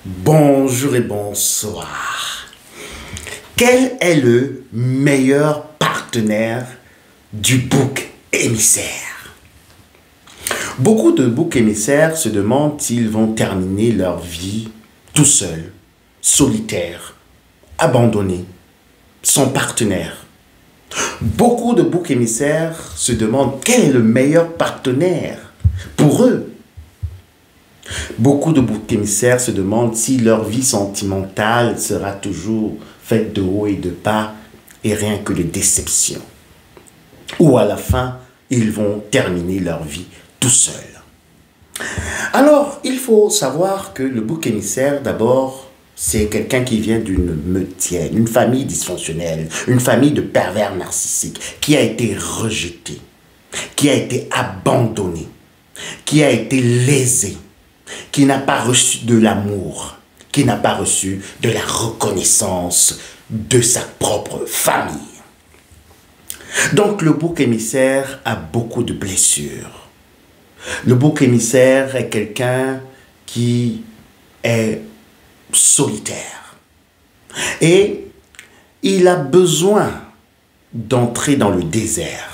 Bonjour et bonsoir. Quel est le meilleur partenaire du bouc émissaire? Beaucoup de boucs émissaires se demandent s'ils vont terminer leur vie tout seuls, solitaires, abandonnés, sans partenaire. Beaucoup de boucs émissaires se demandent quel est le meilleur partenaire pour eux. Beaucoup de boucs émissaires se demandent si leur vie sentimentale sera toujours faite de haut et de bas et rien que de déceptions. Ou à la fin, ils vont terminer leur vie tout seuls. Alors, il faut savoir que le bouc émissaire, d'abord, c'est quelqu'un qui vient d'une meutière, une famille dysfonctionnelle, une famille de pervers narcissiques, qui a été rejetée, qui a été abandonnée, qui a été lésée, qui n'a pas reçu de l'amour, qui n'a pas reçu de la reconnaissance de sa propre famille. Donc le bouc émissaire a beaucoup de blessures. Le bouc émissaire est quelqu'un qui est solitaire. Et il a besoin d'entrer dans le désert.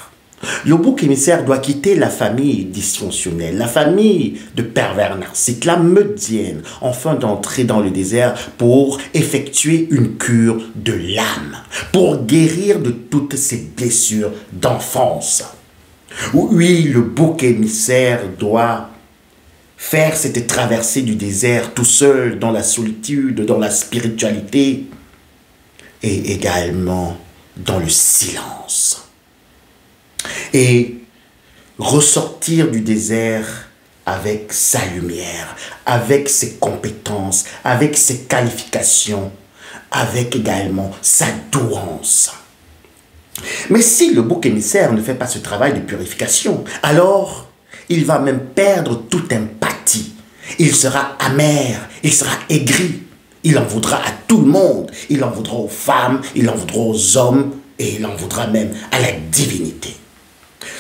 Le bouc émissaire doit quitter la famille dysfonctionnelle, la famille de pervers narcissiques, la meutienne, afin d'entrer dans le désert pour effectuer une cure de l'âme, pour guérir de toutes ces blessures d'enfance. Oui, le bouc émissaire doit faire cette traversée du désert tout seul, dans la solitude, dans la spiritualité et également dans le silence. Et ressortir du désert avec sa lumière, avec ses compétences, avec ses qualifications, avec également sa douance. Mais si le bouc émissaire ne fait pas ce travail de purification, alors il va même perdre toute empathie. Il sera amer, il sera aigri, il en voudra à tout le monde, il en voudra aux femmes, il en voudra aux hommes et il en voudra même à la divinité.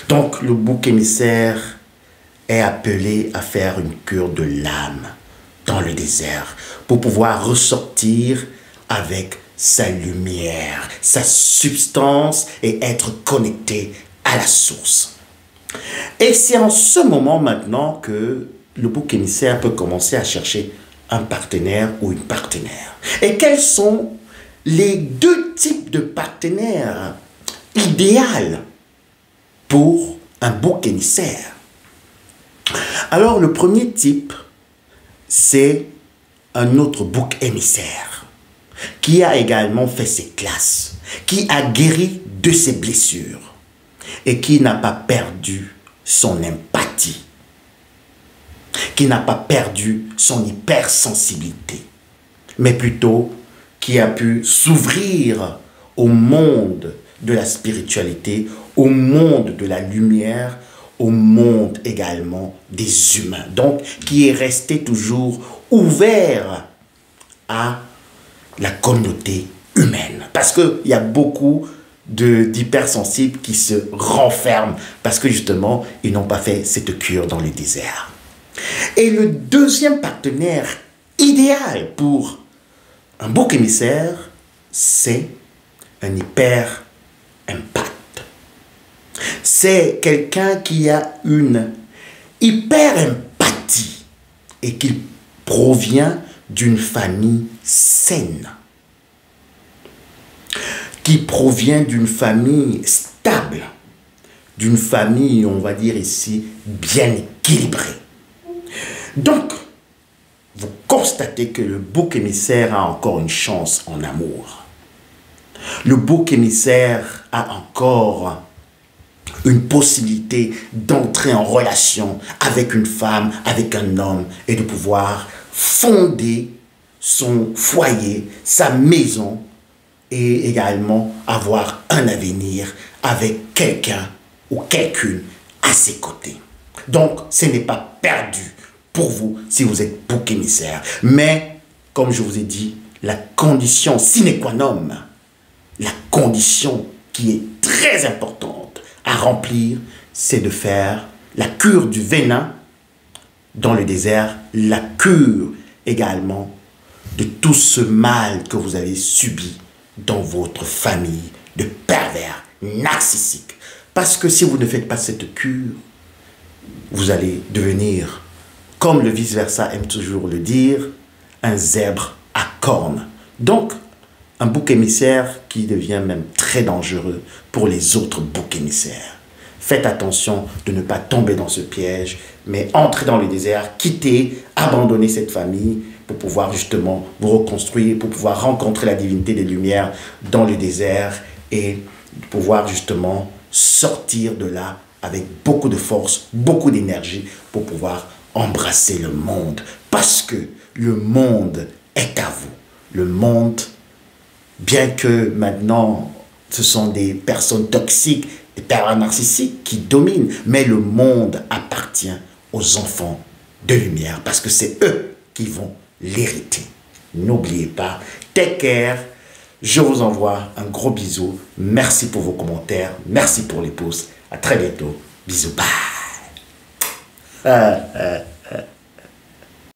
Donc le bouc émissaire est appelé à faire une cure de l'âme dans le désert pour pouvoir ressortir avec sa lumière, sa substance et être connecté à la source. Et c'est en ce moment maintenant que le bouc émissaire peut commencer à chercher un partenaire ou une partenaire. Et quels sont les deux types de partenaires idéaux pour un bouc émissaire? Alors le premier type, c'est un autre bouc émissaire qui a également fait ses classes, qui a guéri de ses blessures et qui n'a pas perdu son empathie, qui n'a pas perdu son hypersensibilité, mais plutôt qui a pu s'ouvrir au monde de la spiritualité, au monde de la lumière, au monde également des humains. Donc, qui est resté toujours ouvert à la communauté humaine. Parce qu'il y a beaucoup d'hypersensibles qui se renferment parce que justement, ils n'ont pas fait cette cure dans le désert. Et le deuxième partenaire idéal pour un bouc émissaire, c'est un hyper empathie. C'est quelqu'un qui a une hyper-empathie et qui provient d'une famille saine, qui provient d'une famille stable, d'une famille, on va dire ici, bien équilibrée. Donc, vous constatez que le bouc émissaire a encore une chance en amour. Le bouc émissaire a encore une possibilité d'entrer en relation avec une femme, avec un homme et de pouvoir fonder son foyer, sa maison et également avoir un avenir avec quelqu'un ou quelqu'une à ses côtés. Donc, ce n'est pas perdu pour vous si vous êtes bouc émissaire. Mais, comme je vous ai dit, la condition sine qua non, la condition qui est très importante à remplir, c'est de faire la cure du venin dans le désert, la cure également de tout ce mal que vous avez subi dans votre famille de pervers narcissiques. Parce que si vous ne faites pas cette cure, vous allez devenir, comme le vice-versa aime toujours le dire, un zèbre à cornes. Donc, un bouc émissaire qui devient même très dangereux pour les autres boucs émissaires. Faites attention de ne pas tomber dans ce piège, mais entrez dans le désert, quittez, abandonnez cette famille pour pouvoir justement vous reconstruire, pour pouvoir rencontrer la divinité des Lumières dans le désert et pouvoir justement sortir de là avec beaucoup de force, beaucoup d'énergie pour pouvoir embrasser le monde. Parce que le monde est à vous. Le monde, bien que maintenant ce sont des personnes toxiques, des pervers narcissiques qui dominent, mais le monde appartient aux enfants de lumière parce que c'est eux qui vont l'hériter. N'oubliez pas, take care. Je vous envoie un gros bisou. Merci pour vos commentaires. Merci pour les pouces. À très bientôt. Bisous. Bye.